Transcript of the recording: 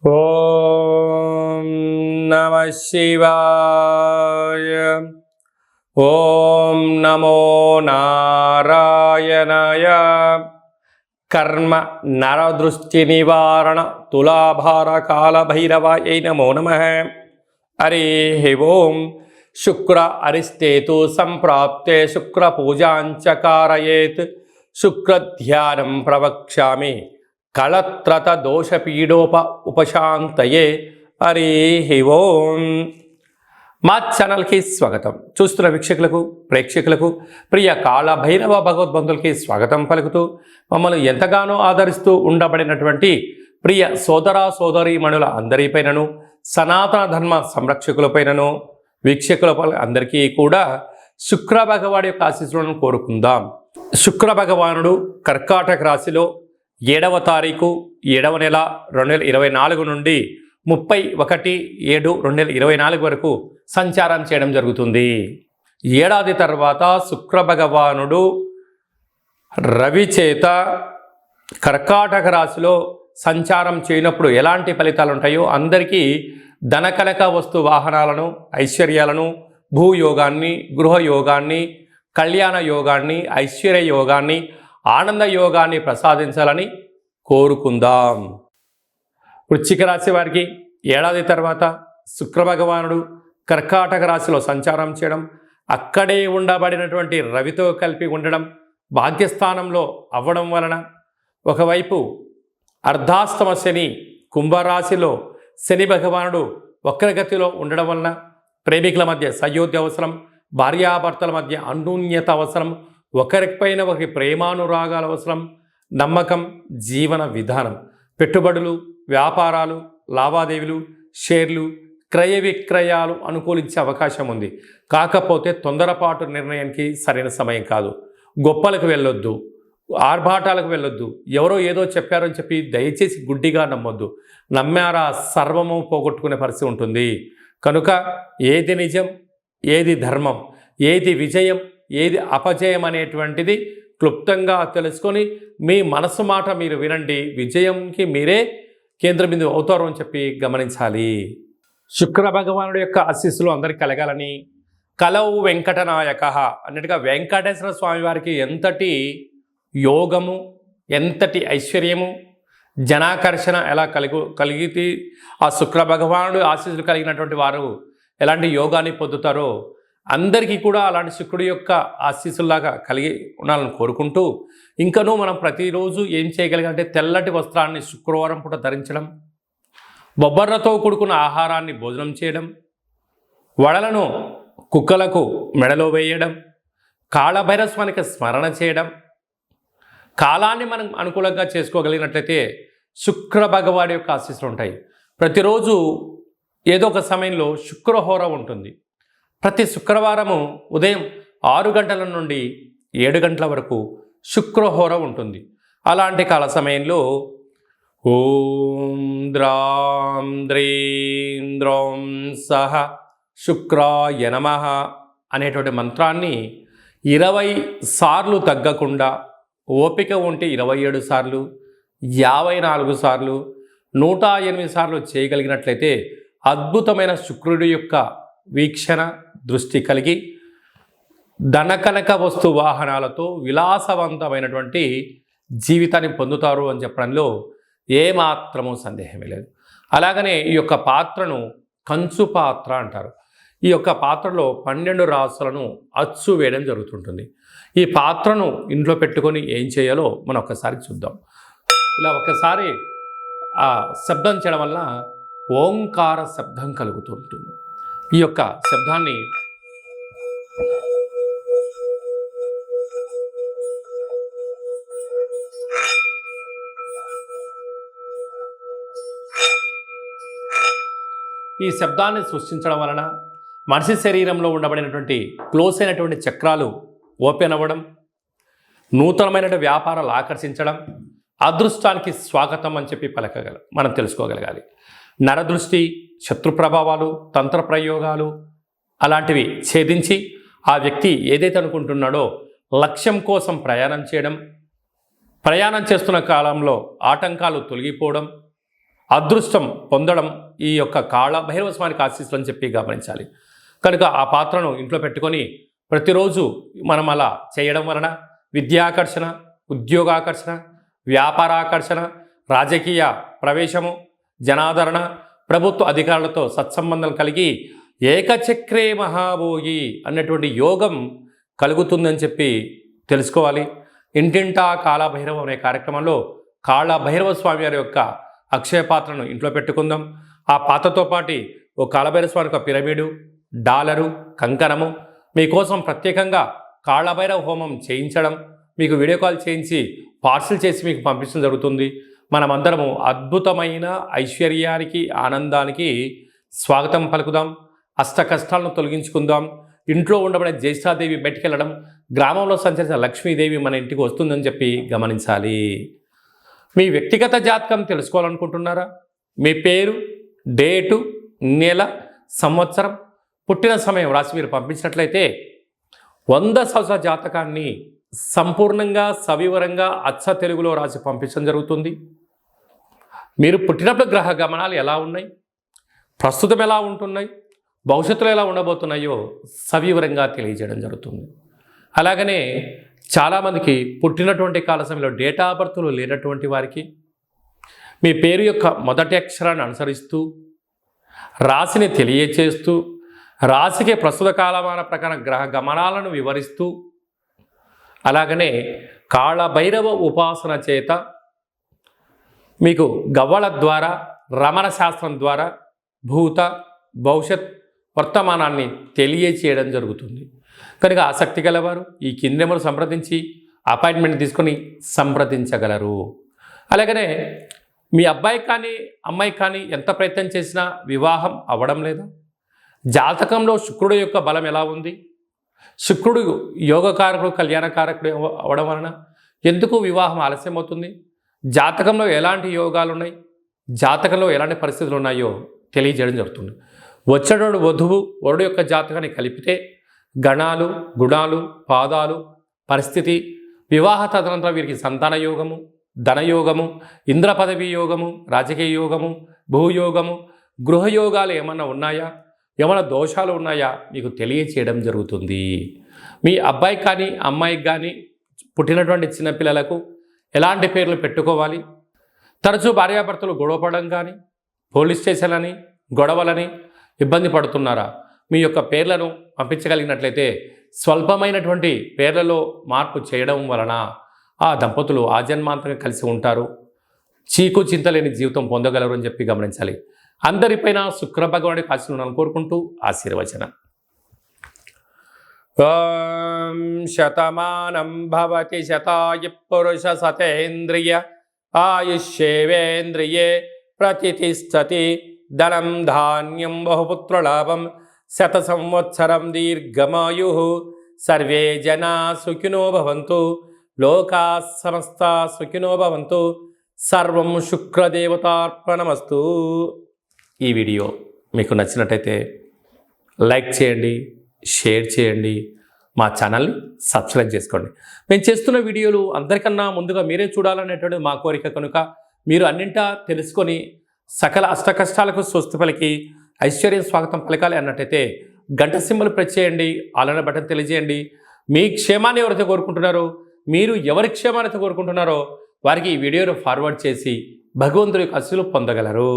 ఓం నమః శివాయ. ఓం నమో నారాయణాయ. కర్మ నరదృష్టి నివారణ తులాభార కాల భైరవాయ నమో నమః. హరి ఓం. శుక్ర అరిష్టేతు సంప్రాప్తే శుక్ర పూజాంచ కారయేత్. శుక్రధ్యానం ప్రవక్ష్యామి కళత్రత దోషపీడోప ఉపశాంతయే. హరి ఓం. మా ఛానల్కి స్వాగతం. చూస్తున్న వీక్షకులకు ప్రేక్షకులకు ప్రియ కాళభైరవ భగవద్బంధులకి స్వాగతం పలుకుతూ మమ్మల్ని ఎంతగానో ఆదరిస్తూ ఉండబడినటువంటి ప్రియ సోదర సోదరీమణుల అందరిపైనను సనాతన ధర్మ సంరక్షకులపైనను వీక్షకుల అందరికీ కూడా శుక్ర భగవాడి యొక్క ఆశీస్సులను కోరుకుందాం. శుక్ర భగవానుడు కర్కాటక రాశిలో 7వ తారీఖు 7వ నెల 2024 నుండి 31/7/2024 వరకు సంచారం చేయడం జరుగుతుంది. ఏడాది తర్వాత శుక్ర భగవానుడు రవి చేత కర్కాటక రాశిలో సంచారం చేయనప్పుడు ఎలాంటి ఫలితాలు ఉంటాయో అందరికీ ధనకనక వస్తు వాహనాలను, ఐశ్వర్యాలను, భూయోగాన్ని, గృహయోగాన్ని, కళ్యాణ యోగాన్ని, ఐశ్వర్య యోగాన్ని, ఆనంద యోగాన్ని ప్రసాదించాలని కోరుకుందాం. వృశ్చిక రాశి వారికి ఏడాది తర్వాత శుక్ర భగవానుడు కర్కాటక రాశిలో సంచారం చేయడం, అక్కడే ఉండబడినటువంటి రవితో కలిపి ఉండడం, భాగ్యస్థానంలో అవ్వడం వలన ఒకవైపు అర్ధాస్తమ శని కుంభరాశిలో శని భగవానుడు వక్రగతిలో ఉండడం వలన ప్రేమికుల మధ్య సయోధ్య అవసరం, భార్యాభర్తల మధ్య అన్యోన్యత అవసరం, ఒకరిపైన ఒకరి ప్రేమానురాగాల అవసరం, నమ్మకం, జీవన విధానం, పెట్టుబడులు, వ్యాపారాలు, లావాదేవీలు, షేర్లు, క్రయ విక్రయాలు అనుకూలించే అవకాశం ఉంది. కాకపోతే తొందరపాటు నిర్ణయానికి సరైన సమయం కాదు. గొప్పలకు వెళ్ళొద్దు, ఆర్భాటాలకు వెళ్ళొద్దు. ఎవరో ఏదో చెప్పారని చెప్పి దయచేసి గుడ్డిగా నమ్మొద్దు. నమ్మారా సర్వము పోగొట్టుకునే పరిస్థితి ఉంటుంది. కనుక ఏది నిజం, ఏది ధర్మం, ఏది విజయం, ఏది అపజయం అనేటువంటిది క్లుప్తంగా తెలుసుకొని మీ మనసు మాట మీరు వినండి. విజయంకి మీరే కేంద్ర బిందువు అవుతారు అని చెప్పి గమనించాలి. శుక్ర భగవానుడి యొక్క ఆశీస్సులు అందరికీ కలగాలని కలవు వెంకటనాయక అన్నట్టుగా వెంకటేశ్వర స్వామి వారికి ఎంతటి యోగము, ఎంతటి ఐశ్వర్యము, జనాకర్షణ ఎలా కలిగితే ఆ శుక్ర భగవానుడు ఆశీస్సులు కలిగినటువంటి వారు ఎలాంటి యోగాన్ని పొందుతారో అందరికీ కూడా అలాంటి శుక్రుడి యొక్క ఆశీస్సుల్లాగా కలిగి ఉండాలని కోరుకుంటూ, ఇంకనూ మనం ప్రతిరోజు ఏం చేయగలిగాలంటే తెల్లటి వస్త్రాన్ని శుక్రవారం పూట ధరించడం, బొబ్బర్లతో కూడుకున్న ఆహారాన్ని భోజనం చేయడం, వడలను కుక్కలకు మెడలో వేయడం, కాళభైరస్వానికి స్మరణ చేయడం, కాలాన్ని మనం అనుకూలంగా చేసుకోగలిగినట్లయితే శుక్ర భగవాడి యొక్క ఆశీస్సులు ఉంటాయి. ప్రతిరోజు ఏదో ఒక సమయంలో శుక్రహోర ఉంటుంది. ప్రతి శుక్రవారము ఉదయం 6 గంటల నుండి 7 గంటల వరకు శుక్రహోర ఉంటుంది. అలాంటి కాల సమయంలో ఓం ద్రాం ద్రీం ద్రౌం సహ శుక్రాయ నమః అనేటువంటి మంత్రాన్ని 20 సార్లు తగ్గకుండా, ఓపిక ఉంటే 27 సార్లు, 54 సార్లు, 108 సార్లు చేయగలిగినట్లయితే అద్భుతమైన శుక్రుడి యొక్క వీక్షణ దృష్టి కలిగి ధనకనక వస్తు వాహనాలతో విలాసవంతమైనటువంటి జీవితాన్ని పొందుతారు అని చెప్పడంలో ఏమాత్రమూ సందేహమే లేదు. అలాగనే ఈ యొక్క పాత్రను కంచు పాత్ర అంటారు. ఈ యొక్క పాత్రలో 12 రాసులను అచ్చు వేయడం జరుగుతుంటుంది. ఈ పాత్రను ఇంట్లో పెట్టుకొని ఏం చేయాలో మనం ఒక్కసారి చూద్దాం. ఇలా ఒక్కసారి ఆ శబ్దం చేయడం వల్ల ఓంకార శబ్దం కలుగుతూ ఉంటుంది. ఈ యొక్క శబ్దాన్ని సృష్టించడం వలన మనిషి శరీరంలో ఉండబడినటువంటి క్లోజ్ అయినటువంటి చక్రాలు ఓపెన్ అవ్వడం, నూతనమైనటువంటి వ్యాపారాలు ఆకర్షించడం, అదృష్టానికి స్వాగతం అని చెప్పి మనం తెలుసుకోగలగాలి. నరదృష్టి, శత్రు ప్రభావాలు, తంత్ర ప్రయోగాలు అలాంటివి ఛేదించి ఆ వ్యక్తి ఏదైతే అనుకుంటున్నాడో లక్ష్యం కోసం ప్రయాణం చేయడం, ప్రయాణం చేస్తున్న కాలంలో ఆటంకాలు తొలగిపోవడం, అదృష్టం పొందడం ఈ యొక్క కాళ భైరవ స్వామికి ఆశీస్సులు అని చెప్పి గమనించాలి. కనుక ఆ పాత్రను ఇంట్లో పెట్టుకొని ప్రతిరోజు మనం అలా చేయడం వలన విద్యాకర్షణ, ఉద్యోగాకర్షణ, వ్యాపారాకర్షణ, రాజకీయ ప్రవేశము, జనాదరణ, ప్రభుత్వ అధికారులతో సత్సంబంధం కలిగి ఏకచక్రే మహాభోగి అన్నటువంటి యోగం కలుగుతుందని చెప్పి తెలుసుకోవాలి. ఇంటింటా కాళభైరవం అనే కార్యక్రమంలో కాళభైరవ స్వామి వారి యొక్క అక్షయ పాత్రను ఇంట్లో పెట్టుకుందాం. ఆ పాత్రతో పాటు ఓ కాళభైరవ స్వామి యొక్క పిరమిడు, డాలరు, కంకణము మీకోసం ప్రత్యేకంగా కాళభైరవ హోమం చేయించడం, మీకు వీడియో కాల్ చేయించి పార్సిల్ చేసి మీకు పంపించడం జరుగుతుంది. మనమందరము అద్భుతమైన ఐశ్వర్యానికి, ఆనందానికి స్వాగతం పలుకుదాం. అష్ట కష్టాలను తొలగించుకుందాం. ఇంట్లో ఉండబడే జ్యేష్ఠాదేవి బయటికెళ్ళడం, గ్రామంలో సంచరించిన లక్ష్మీదేవి మన ఇంటికి వస్తుందని చెప్పి గమనించాలి. మీ వ్యక్తిగత జాతకం తెలుసుకోవాలనుకుంటున్నారా? మీ పేరు, డేటు, నెల, సంవత్సరం, పుట్టిన సమయం రాసి మీరు పంపించినట్లయితే 100 సంవత్సరాల జాతకాన్ని సంపూర్ణంగా సవివరంగా అచ్చ తెలుగులో రాసి పంపించడం జరుగుతుంది. మీరు పుట్టినప్పుడు గ్రహ గమనాలు ఎలా ఉన్నాయి, ప్రస్తుతం ఎలా ఉంటున్నాయి, భవిష్యత్తులో ఎలా ఉండబోతున్నాయో సవివరంగా తెలియజేయడం జరుగుతుంది. అలాగనే చాలామందికి పుట్టినటువంటి కాల సమయంలో డేటా ఆఫ్ బర్త్లు లేనటువంటి వారికి మీ పేరు యొక్క మొదటి అక్షరాన్ని అనుసరిస్తూ రాశిని తెలియచేస్తూ రాశికి ప్రస్తుత కాలమాన ప్రకారం గ్రహ గమనాలను వివరిస్తూ అలాగనే కాళభైరవ ఉపాసన చేత మీకు గవ్వల ద్వారా, రమణ శాస్త్రం ద్వారా భూత, భవిష్యత్, వర్తమానాన్ని తెలియచేయడం జరుగుతుంది. కనుక ఆసక్తి గలవారు ఈ కింది నెంబర్ సంప్రదించి అపాయింట్మెంట్ తీసుకొని సంప్రదించగలరు. అలాగనే మీ అబ్బాయి కానీ అమ్మాయి కానీ ఎంత ప్రయత్నం చేసినా వివాహం అవ్వడం లేదా? జాతకంలో శుక్రుడు యొక్క బలం ఎలా ఉంది? శుక్రుడు యోగకారకుడు, కళ్యాణకారకుడు అవ్వడం వలన ఎందుకు వివాహం ఆలస్యం అవుతుంది? జాతకంలో ఎలాంటి యోగాలు ఉన్నాయి, జాతకంలో ఎలాంటి పరిస్థితులు ఉన్నాయో తెలియజేయడం జరుగుతుంది. వచ్చేటోడు వధువు వరుడు యొక్క జాతకాన్ని కలిపితే గణాలు, గుణాలు, పాదాలు, పరిస్థితి, వివాహ తదనంతరం వీరికి సంతాన యోగము, ధనయోగము, ఇంద్ర పదవి యోగము, రాజకీయ యోగము, భూయోగము, గృహయోగాలు ఏమన్నా ఉన్నాయా, ఏమైనా దోషాలు ఉన్నాయా మీకు తెలియచేయడం జరుగుతుంది. మీ అబ్బాయికి కానీ అమ్మాయికి కానీ పుట్టినటువంటి చిన్నపిల్లలకు ఎలాంటి పేర్లు పెట్టుకోవాలి, తరచూ భార్యాభర్తలు గొడవపడడం కానీ, పోలీస్ స్టేషన్లని, గొడవలని ఇబ్బంది పడుతున్నారా? మీ యొక్క పేర్లను పంపించగలిగినట్లయితే స్వల్పమైనటువంటి పేర్లలో మార్పు చేయడం వలన ఆ దంపతులు ఆజన్మాంతంగా కలిసి ఉంటారు, చీకు చింతలేని జీవితం పొందగలరు అని చెప్పి గమనించాలి. అందరిపైన శుక్ర భగవానుడికి ఆశీర్వాదాలను కోరుకుంటూ ఆశీర్వచనం. ఓం శతమానం భవతి శతాయు పురుష సతేంద్రియ ఆయుష్యేవేంద్రియే ప్రతిష్టతి ధనం ధాన్యం బహుపుత్రలాభం శత సంవత్సరం దీర్ఘమాయు సర్వే జనా సుఖినో భవంతు లోకా సమస్తా సుఖినో భవంతు సర్వం శుక్రదేవతార్పణమస్తు. ఈ వీడియో మీకు నచ్చినట్టయితే లైక్ చేయండి, షేర్ చేయండి, మా ఛానల్ని సబ్స్క్రైబ్ చేసుకోండి. మేము చేస్తున్న వీడియోలు అందరికన్నా ముందుగా మీరే చూడాలనేటువంటి మా కోరిక. కనుక మీరు అన్నింటా తెలుసుకొని సకల అష్టకష్టాలకు స్వస్తి పలికి ఐశ్వర్యం స్వాగతం పలకాలి అన్నట్టయితే గంట సింబల్ ప్రెస్ చేయండి, ఆలన బటన్ తెలియజేయండి. మీ క్షేమాన్ని ఎవరైతే కోరుకుంటున్నారో, మీరు ఎవరి క్షేమాన్ని కోరుకుంటున్నారో వారికి ఈ వీడియోను ఫార్వర్డ్ చేసి భగవంతుడి యొక్క ఆశీస్సులు పొందగలరు.